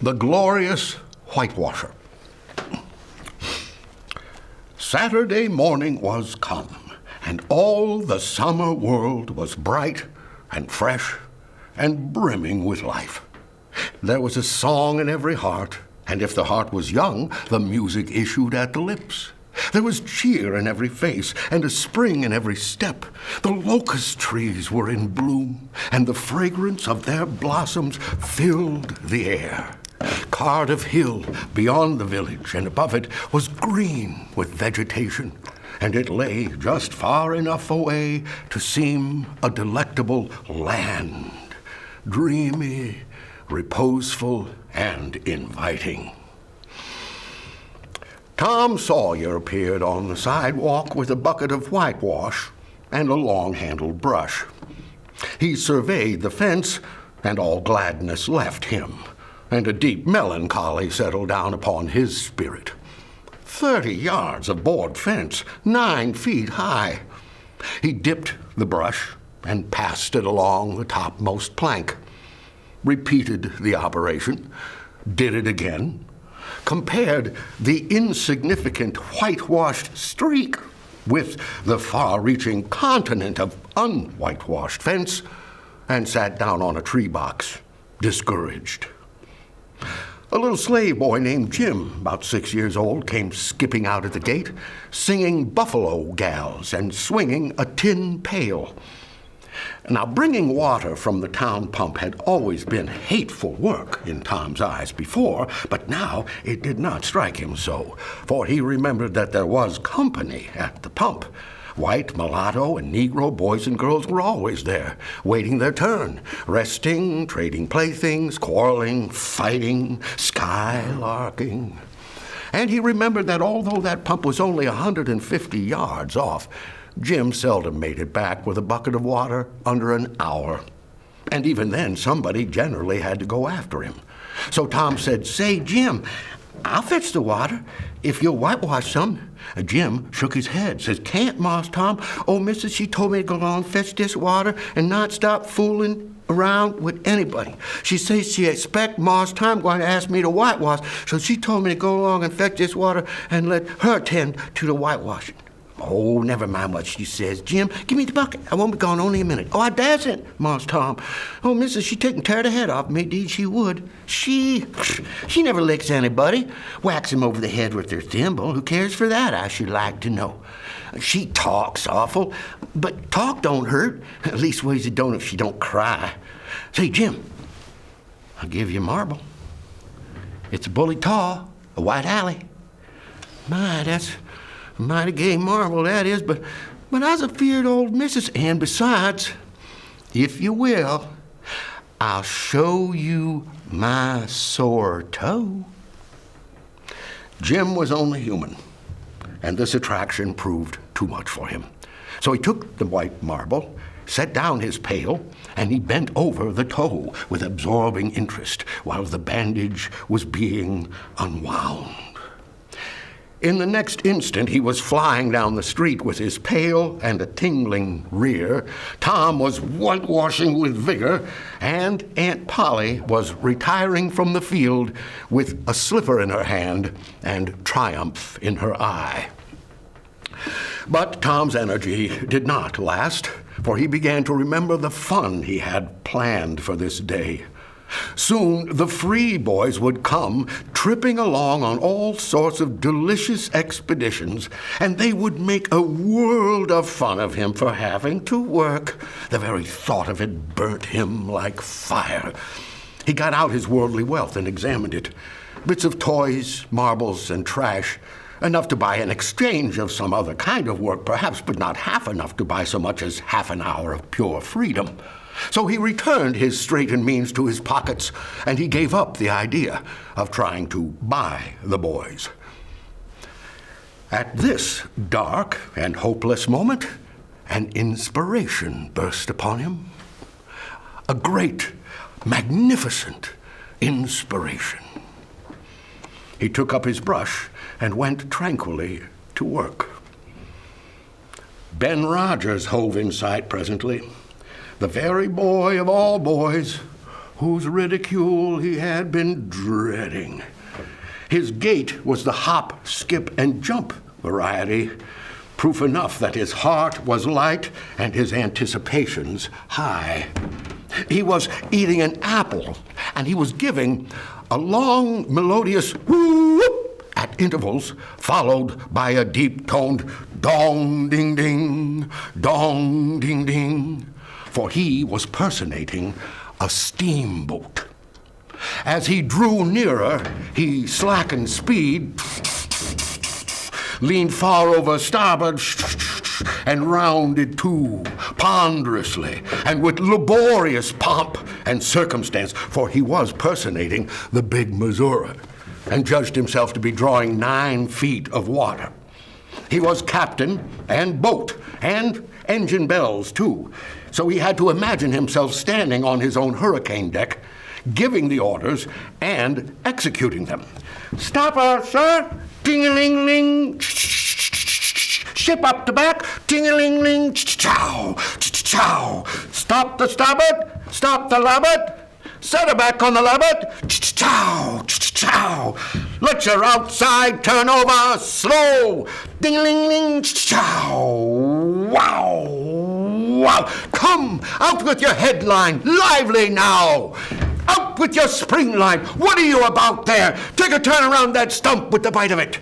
The glorious Whitewasher. Saturday morning was come, and all the summer world was bright and fresh and brimming with life. There was a song in every heart, and if the heart was young, the music issued at the lips. There was cheer in every face, and a spring in every step. The locust trees were in bloom, and the fragrance of their blossoms filled the air. Cardiff Hill, beyond the village and above it, was green with vegetation, and it lay just far enough away to seem a delectable land, dreamy, reposeful, and inviting. Tom Sawyer appeared on the sidewalk with a bucket of whitewash and a long-handled brush. He surveyed the fence, and all gladness left him, and a deep melancholy settled down upon his spirit. 30 yards of board fence, 9 feet high. He dipped the brush and passed it along the topmost plank, repeated the operation, did it again, compared the insignificant whitewashed streak with the far-reaching continent of unwhitewashed fence, and sat down on a tree box, discouraged. A little slave boy named Jim, about 6 years old, came skipping out at the gate, singing buffalo gals and swinging a tin pail. Now, bringing water from the town pump had always been hateful work in Tom's eyes before, but now it did not strike him so, for he remembered that there was company at the pump. White, mulatto, and Negro boys and girls were always there, waiting their turn, resting, trading playthings, quarreling, fighting, skylarking. And he remembered that although that pump was only 150 yards off, Jim seldom made it back with a bucket of water under an hour. And even then, somebody generally had to go after him. So Tom said, "Say, Jim, I'll fetch the water if you'll whitewash some." Jim shook his head, says, "Can't, Moss Tom. Oh, missus, she told me to go along and fetch this water and not stop fooling around with anybody. She says she expect Moss Tom going to ask me to whitewash, so she told me to go along and fetch this water and let her tend to the whitewashing." "Oh, never mind what she says. Jim, give me the bucket. I won't be gone only a minute." "Oh, I dassn't, Moss Tom. Oh, missus, she take and tear the head off me. Indeed she would. She never licks anybody. Whacks him over the head with her thimble. Who cares for that, I should like to know. She talks awful, but talk don't hurt. At leastways it don't if she don't cry. Say, Jim, I'll give you a marble. It's a bully tall, a white alley. My, that's a mighty gay marble, that is, but I's afeard old missus, and besides, if you will, I'll show you my sore toe." Jim was only human, and this attraction proved too much for him. So he took the white marble, set down his pail, and he bent over the toe with absorbing interest while the bandage was being unwound. In the next instant, he was flying down the street with his pail and a tingling rear. Tom was whitewashing with vigor, and Aunt Polly was retiring from the field with a slipper in her hand and triumph in her eye. But Tom's energy did not last, for he began to remember the fun he had planned for this day. Soon the free boys would come, tripping along on all sorts of delicious expeditions, and they would make a world of fun of him for having to work. The very thought of it burnt him like fire. He got out his worldly wealth and examined it. Bits of toys, marbles, and trash, enough to buy an exchange of some other kind of work, perhaps, but not half enough to buy so much as half an hour of pure freedom. So he returned his straitened means to his pockets, and he gave up the idea of trying to buy the boys. At this dark and hopeless moment, an inspiration burst upon him. A great, magnificent inspiration. He took up his brush and went tranquilly to work. Ben Rogers hove in sight presently, the very boy of all boys whose ridicule he had been dreading. His gait was the hop, skip, and jump variety, proof enough that his heart was light and his anticipations high. He was eating an apple, and he was giving a long, melodious whoop at intervals, followed by a deep-toned dong-ding-ding, dong-ding-ding, for he was personating a steamboat. As he drew nearer, he slackened speed, leaned far over starboard, and rounded to, ponderously, and with laborious pomp and circumstance, for he was personating the big Missouri, and judged himself to be drawing 9 feet of water. He was captain and boat, and engine bells, too, so he had to imagine himself standing on his own hurricane deck, giving the orders and executing them. "Stop her, sir! Ting-a-ling-ling! Ship up the back! Ting-a-ling-ling! Chow! Chow! Stop the starboard! Stop the larboard! Set her back on the larboard! Chow! Chow! Let your outside turn over slow! Ding-a-ling-ling! Chow! Wow! Wow! Come! Out with your headline! Lively now! Out with your spring line! What are you about there? Take a turn around that stump with the bite of it.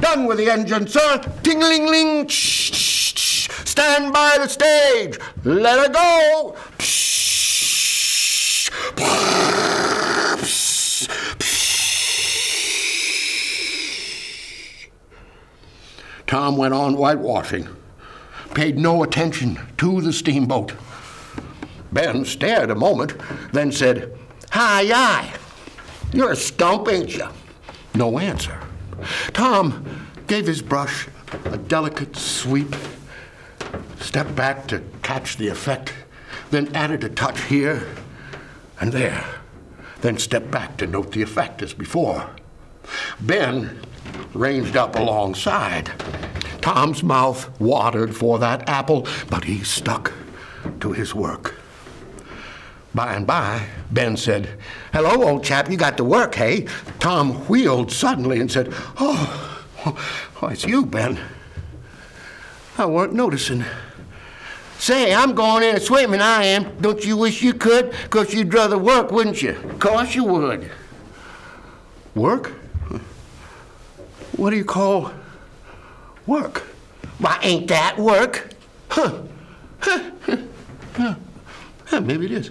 Done with the engine, sir. Ting-a-ling-ling. Stand by the stage. Let her go. Tom went on whitewashing, paid no attention to the steamboat. Ben stared a moment, then said, "Hi-yi, you're a stump, ain't you?" No answer. Tom gave his brush a delicate sweep, stepped back to catch the effect, then added a touch here and there, then stepped back to note the effect as before. Ben ranged up alongside. Tom's mouth watered for that apple, but he stuck to his work. By and by, Ben said, "Hello, old chap, you got to work, hey?" Tom wheeled suddenly and said, Oh, it's you, Ben. I weren't noticing. Say, I'm going in swimming, I am. Don't you wish you could? 'Cause you'd rather work, wouldn't you? 'Course you would. Work? What do you call work? Why, ain't that work? Huh. Maybe it is.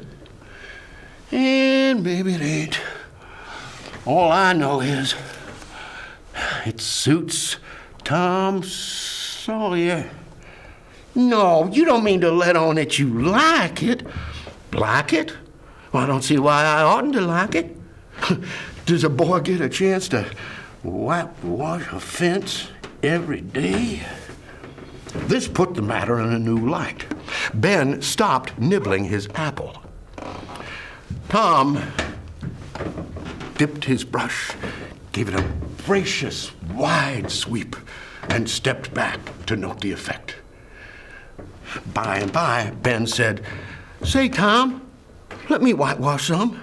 And maybe it ain't. All I know is it suits Tom Sawyer. No, you don't mean to let on that you like it. Like it? Well, I don't see why I oughtn't to like it. Does a boy get a chance to whitewash a fence every day? This put the matter in a new light. Ben stopped nibbling his apple. Tom dipped his brush, gave it a gracious, wide sweep, and stepped back to note the effect. By and by, Ben said, "Say, Tom, let me whitewash some."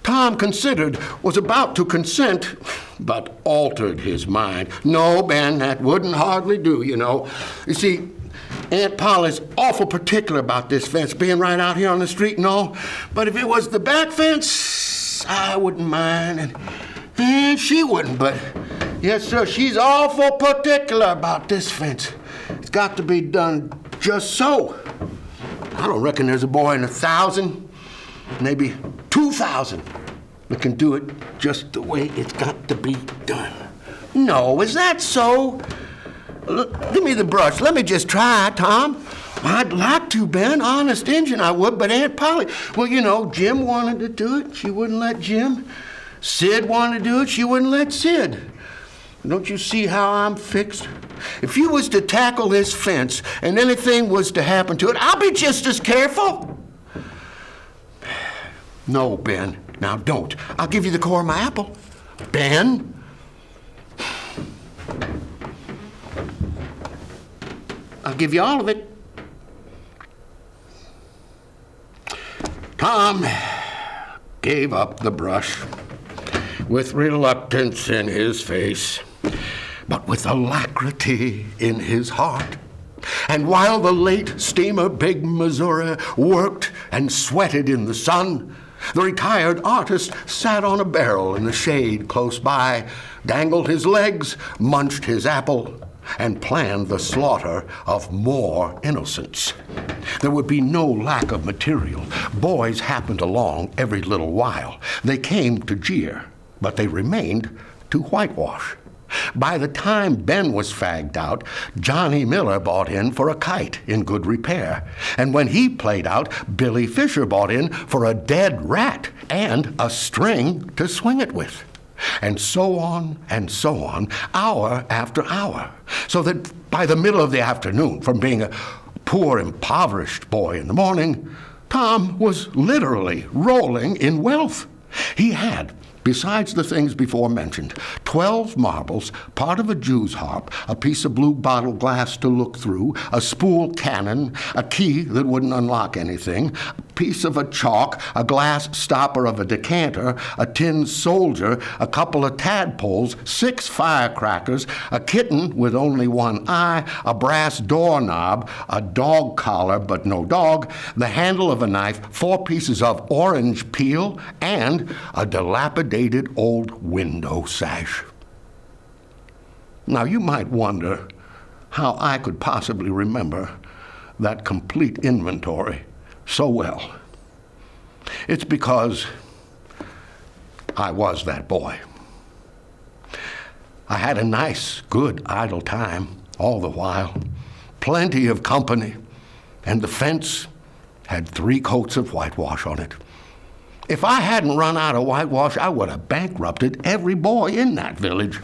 Tom considered, was about to consent, but altered his mind. "No, Ben, that wouldn't hardly do, you know. You see, Aunt Polly's awful particular about this fence being right out here on the street and all. But if it was the back fence, I wouldn't mind. And she wouldn't, but yes, sir, she's awful particular about this fence. It's got to be done just so. I don't reckon there's a boy in 1,000, maybe 2,000, that can do it just the way it's got to be done." "No, is that so? Look, give me the brush. Let me just try, Tom." "I'd like to, Ben. Honest Injun, I would, but Aunt Polly, well, you know, Jim wanted to do it. She wouldn't let Jim. Sid wanted to do it. She wouldn't let Sid. Don't you see how I'm fixed? If you was to tackle this fence and anything was to happen to it, I'll be just as careful." "No, Ben. Now, don't. I'll give you the core of my apple. Ben." "I'll give you all of it." Tom gave up the brush, with reluctance in his face, but with alacrity in his heart. And while the late steamer Big Missouri worked and sweated in the sun, the retired artist sat on a barrel in the shade close by, dangled his legs, munched his apple, and planned the slaughter of more innocents. There would be no lack of material. Boys happened along every little while. They came to jeer, but they remained to whitewash. By the time Ben was fagged out, Johnny Miller bought in for a kite in good repair. And when he played out, Billy Fisher bought in for a dead rat and a string to swing it with. And so on, hour after hour, so that by the middle of the afternoon, from being a poor, impoverished boy in the morning, Tom was literally rolling in wealth. He had, besides the things before mentioned, 12 marbles, part of a Jew's harp, a piece of blue bottle glass to look through, a spool cannon, a key that wouldn't unlock anything, a piece of a chalk, a glass stopper of a decanter, a tin soldier, a couple of tadpoles, 6 firecrackers, a kitten with only one eye, a brass doorknob, a dog collar but no dog, the handle of a knife, 4 pieces of orange peel, and a dilapidated old window sash. Now you might wonder how I could possibly remember that complete inventory so well. It's because I was that boy. I had a nice, good, idle time all the while, plenty of company, and the fence had 3 coats of whitewash on it. If I hadn't run out of whitewash, I would have bankrupted every boy in that village.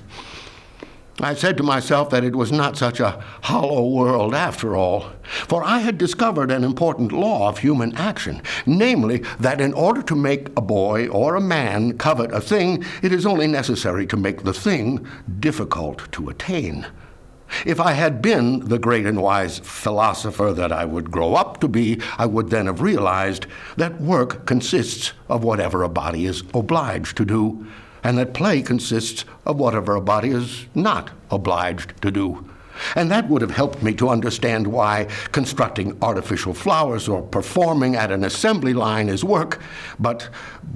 I said to myself that it was not such a hollow world after all, for I had discovered an important law of human action, namely that in order to make a boy or a man covet a thing, it is only necessary to make the thing difficult to attain. If I had been the great and wise philosopher that I would grow up to be, I would then have realized that work consists of whatever a body is obliged to do, and that play consists of whatever a body is not obliged to do. And that would have helped me to understand why constructing artificial flowers or performing at an assembly line is work, but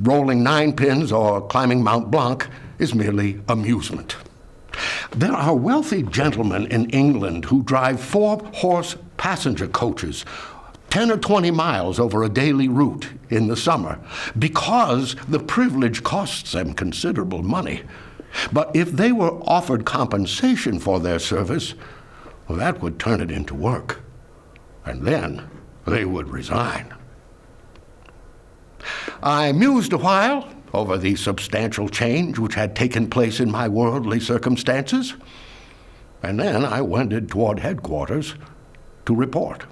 rolling 9 pins or climbing Mount Blanc is merely amusement. There are wealthy gentlemen in England who drive 4-horse passenger coaches 10 or 20 miles over a daily route in the summer because the privilege costs them considerable money. But if they were offered compensation for their service, well, that would turn it into work, and then they would resign. I mused a while over the substantial change which had taken place in my worldly circumstances, and then I wended toward headquarters to report.